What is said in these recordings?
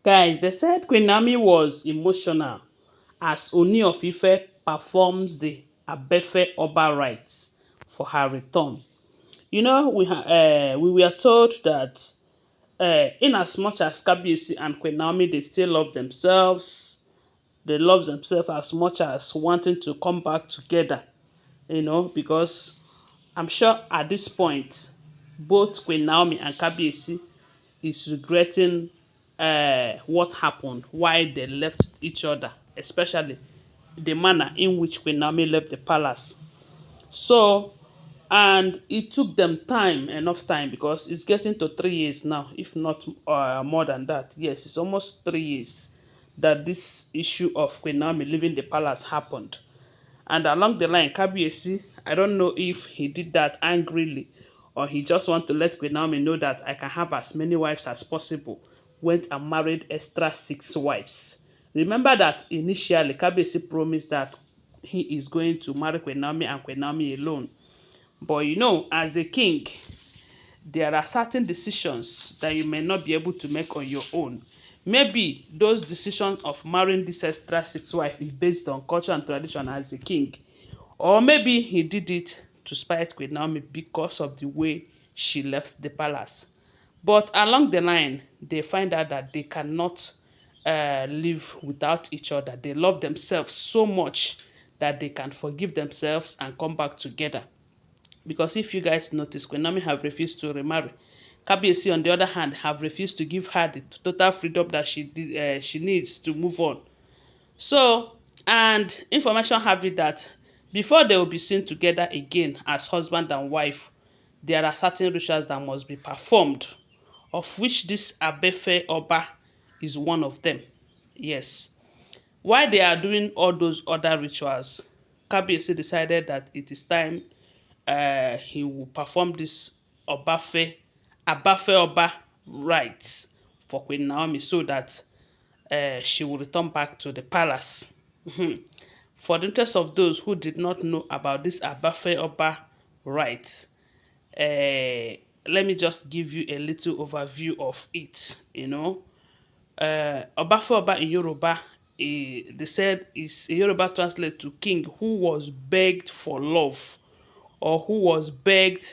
Guys, they said Queen Naomi was emotional as Ooni of Ife performs the Abéfé Öba Rites for her return. We were told that in as much as Kabiyesi and Queen Naomi they still love themselves, they love themselves as much as wanting to come back together, because I'm sure at this point both Queen Naomi and Kabiyesi is regretting what happened, why they left each other, especially the manner in which Queen Naomi left the palace. So, and it took them enough time, because it's getting to 3 years now, if not more than that. Yes, it's almost 3 years that this issue of Queen Naomi leaving the palace happened. And along the line, Kabiyesi, I don't know if he did that angrily or he just want to let Queen Naomi know that I can have as many wives as possible. Went and married extra 6 wives. Remember that initially Kabiyesi promised that he is going to marry Queen Naomi and Queen Naomi alone. But as a king, there are certain decisions that you may not be able to make on your own. Maybe those decisions of marrying this extra 6 wife is based on culture and tradition as a king. Or maybe he did it to spite Queen Naomi because of the way she left the palace. But along the line, they find out that they cannot live without each other. They love themselves so much that they can forgive themselves and come back together. Because if you guys notice, Queen Naomi have refused to remarry. Kabiyesi, on the other hand, have refused to give her the total freedom that she needs to move on. So, and information have it that before they will be seen together again as husband and wife, there are certain rituals that must be performed, of which this Abéfé Öba is one of them. Yes. While they are doing all those other rituals, Kabiyesi decided that it is time he will perform this Abéfé Öba rites for Queen Naomi, so that she will return back to the palace. For the interest of those who did not know about this Abéfé Öba rite, let me just give you a little overview of it. Abéfé Öba in Yoruba, they said is a Yoruba translate to king who was begged for love, or who was begged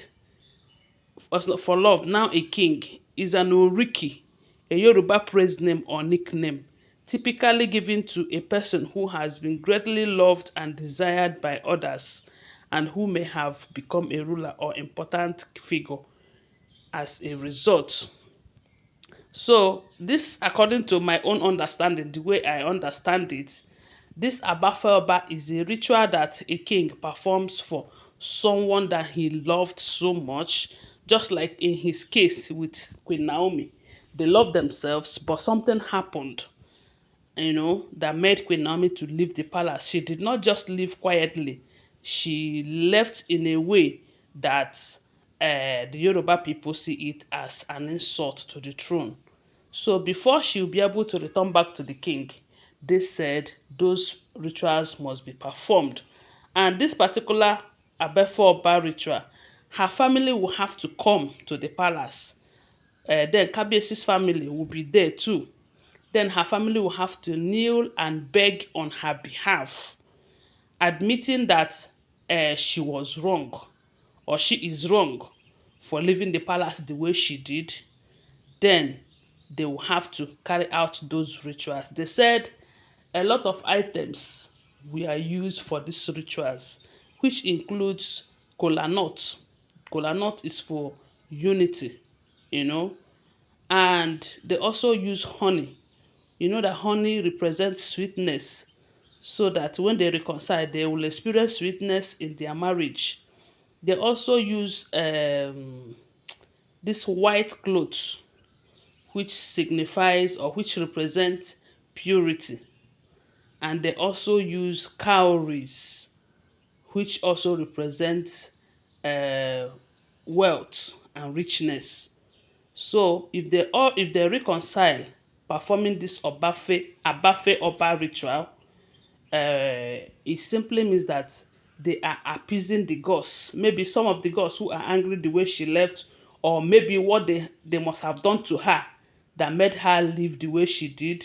for love. Now a king is an Oriki, a Yoruba praise name or nickname, typically given to a person who has been greatly loved and desired by others, and who may have become a ruler or important figure as a result. So this, according to my own understanding, the way I understand it, this Abéfé Öba is a ritual that a king performs for someone that he loved so much, just like in his case with Queen Naomi. They loved themselves, but something happened, that made Queen Naomi to leave the palace. She did not just leave quietly. She left in a way that the Yoruba people see it as an insult to the throne. So before she'll be able to return back to the king, they said those rituals must be performed. And this particular Abéfé Öba ritual, her family will have to come to the palace. Then Kabiyesi's family will be there too. Then her family will have to kneel and beg on her behalf, admitting that she was wrong, or she is wrong for leaving the palace the way she did. Then they will have to carry out those rituals. They said a lot of items were used for these rituals, which includes kola nut. Kola nut is for unity, you know, and they also use honey. You know that honey represents sweetness, so that when they reconcile, they will experience sweetness in their marriage. They also use this white cloth, which signifies or which represents purity. And they also use cowries, which also represents uh, wealth and richness. So if they reconcile performing this Abéfé Öba ritual, it simply means that they are appeasing the gods. Maybe some of the gods who are angry the way she left, or maybe what they must have done to her, that made her live the way she did,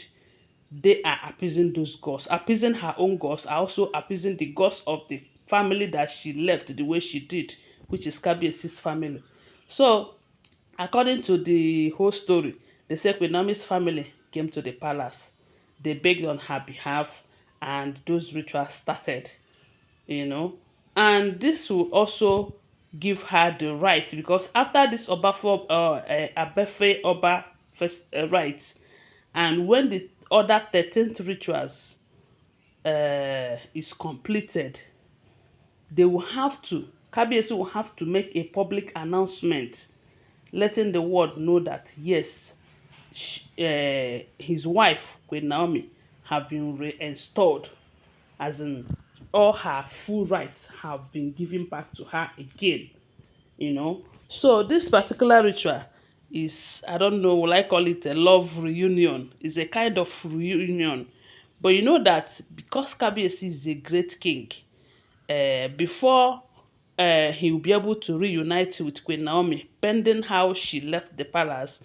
they are appeasing those gods. Appeasing her own gods are also appeasing the gods of the family that she left the way she did, which is Kabiesi's family. So, according to the whole story, they say Queen Naomi's family came to the palace. They begged on her behalf, and those rituals started, you know. And this will also give her the right, because after this Abéfé Öba rites, and when the other 13th rituals is completed, they will have to, Kabiyesi will have to make a public announcement letting the world know that yes, his wife, Queen Naomi, have been reinstalled, as in all her full rights have been given back to her again, you know. So this particular ritual is, I don't know, will I call it a love reunion? It's a kind of reunion. But you know that because Kabiyesi is a great king, before he will be able to reunite with Queen Naomi, pending how she left the palace,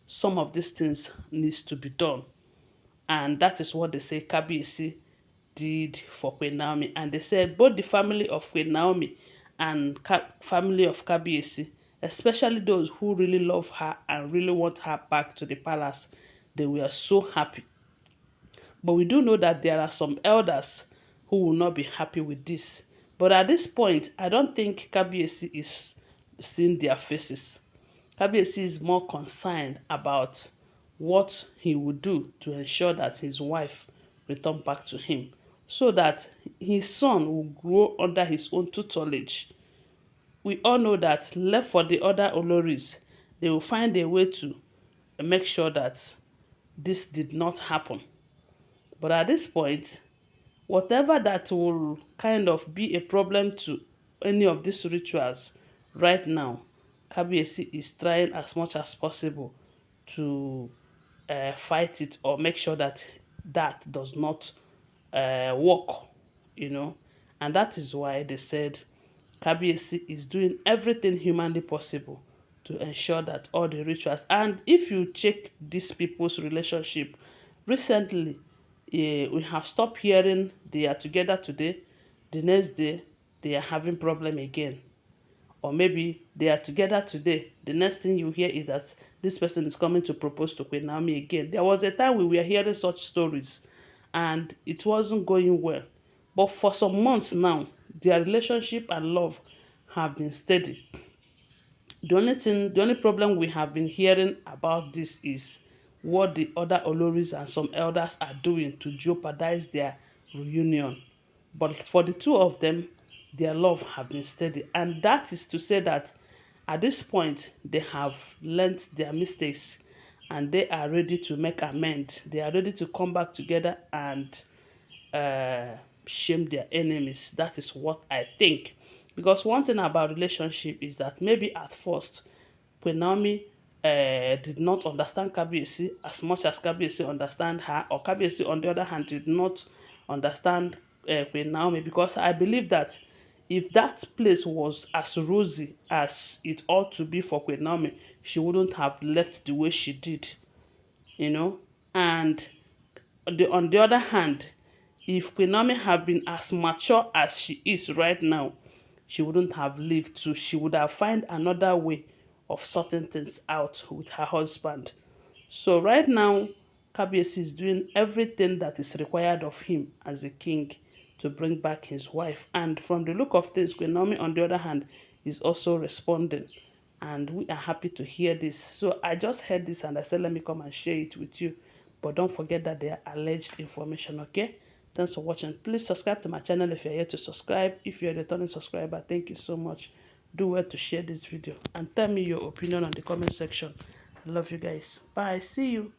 some of these things needs to be done. And that is what they say Kabiyesi did for Queen Naomi. And they said both the family of Queen Naomi and family of Kabiyesi, especially those who really love her and really want her back to the palace, they were so happy. But we do know that there are some elders who will not be happy with this. But at this point, I don't think Kabiyesi is seeing their faces. Kabiyesi is more concerned about what he would do to ensure that his wife return back to him, so that his son will grow under his own tutelage. We all know that left for the other Oloris, they will find a way to make sure that this did not happen. But at this point, whatever that will kind of be a problem to any of these rituals right now, Kabiyesi is trying as much as possible to fight it or make sure that that does not work, you know. And that is why they said Kabiyesi is doing everything humanly possible to ensure that all the rituals, and if you check these people's relationship recently, we have stopped hearing they are together today, the next day they are having problem again. Or maybe they are together today, the next thing you hear is that this person is coming to propose to Queen Naomi again. There was a time we were hearing such stories and it wasn't going well. But for some months now, their relationship and love have been steady. The only problem we have been hearing about this is what the other Oloris and some elders are doing to jeopardize their reunion. But for the two of them, their love have been steady. And that is to say that at this point, they have learnt their mistakes and they are ready to make amends. They are ready to come back together and uh, shame their enemies. That is what I think. Because one thing about relationship is that maybe at first, Queen Naomi did not understand Kabiyesi as much as Kabiyesi understand her, or Kabiyesi on the other hand did not understand Queen Naomi, because I believe that if that place was as rosy as it ought to be for Queen Naomi, she wouldn't have left the way she did, you know. And on the other hand, if Queen Naomi had been as mature as she is right now, she wouldn't have lived to. She would have found another way of sorting things out with her husband. So right now, Kabiyesi is doing everything that is required of him as a king to bring back his wife. And from the look of things, Queen Naomi, on the other hand, is also responding. And we are happy to hear this. So I just heard this and I said, let me come and share it with you. But don't forget that they are alleged information, okay? Thanks for watching. Please subscribe to my channel if you're here to subscribe. If you're a returning subscriber, thank you so much. Do well to share this video and tell me your opinion on the comment section. I love you guys. Bye. See you.